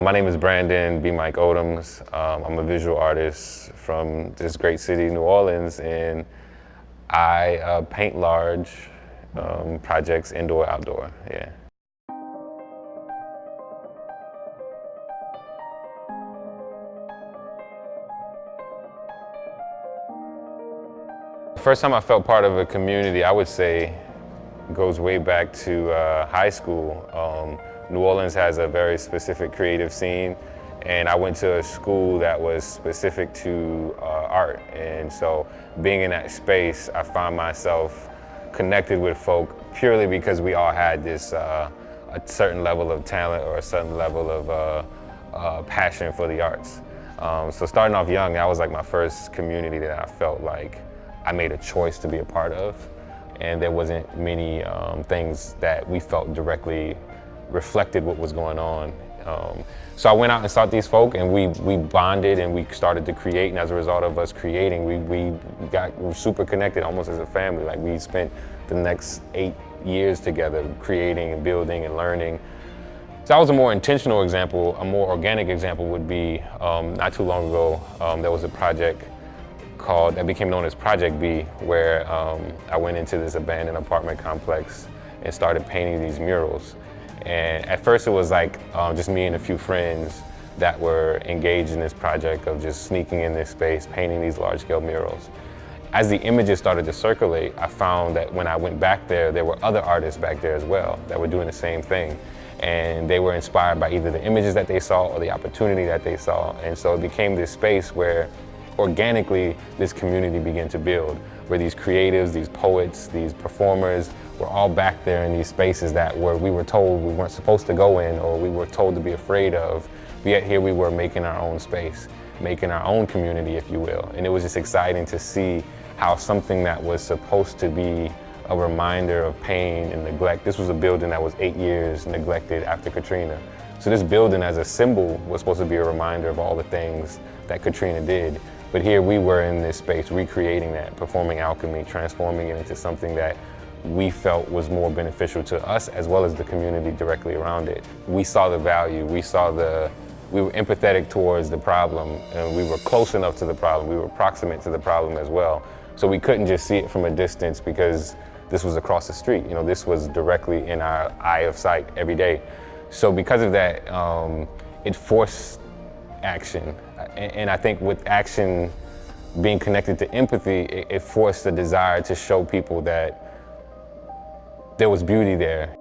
My name is Brandan Odums. I'm a visual artist from this great city, New Orleans, and I paint large projects, indoor, outdoor, yeah. The first time I felt part of a community, I would say, goes way back to high school. New Orleans has a very specific creative scene, and I went to a school that was specific to art. And so being in that space, I found myself connected with folk purely because we all had this a certain level of talent or a certain level of passion for the arts. So starting off young, that was like my first community that I felt like I made a choice to be a part of. And there wasn't many things that we felt directly reflected what was going on. So I went out and sought these folk, and we bonded and we started to create, and as a result of us creating, we were super connected, almost as a family. Like, we spent the next 8 years together creating and building and learning. So that was a more intentional example. A more organic example would be, not too long ago, there was a project that became known as Project B, where I went into this abandoned apartment complex and started painting these murals. And at first it was like just me and a few friends that were engaged in this project of just sneaking in this space, painting these large-scale murals. As the images started to circulate, I found that when I went back there were other artists back there as well that were doing the same thing. And they were inspired by either the images that they saw or the opportunity that they saw. And so it became this space where organically this community began to build, where these creatives, these poets, these performers were all back there in these spaces that we were told we weren't supposed to go in, or we were told to be afraid of, but yet here we were making our own space, making our own community, if you will. And it was just exciting to see how something that was supposed to be a reminder of pain and neglect. This was a building that was 8 years neglected after Katrina. So this building as a symbol was supposed to be a reminder of all the things that Katrina did. But here we were in this space recreating that, performing alchemy, transforming it into something that we felt was more beneficial to us as well as the community directly around it. We saw the value, we were empathetic towards the problem, and we were close enough to the problem, we were proximate to the problem as well. So we couldn't just see it from a distance because this was across the street. You know, this was directly in our eye of sight every day. So because of that, it forced action. And I think with action being connected to empathy, it forced the desire to show people that there was beauty there,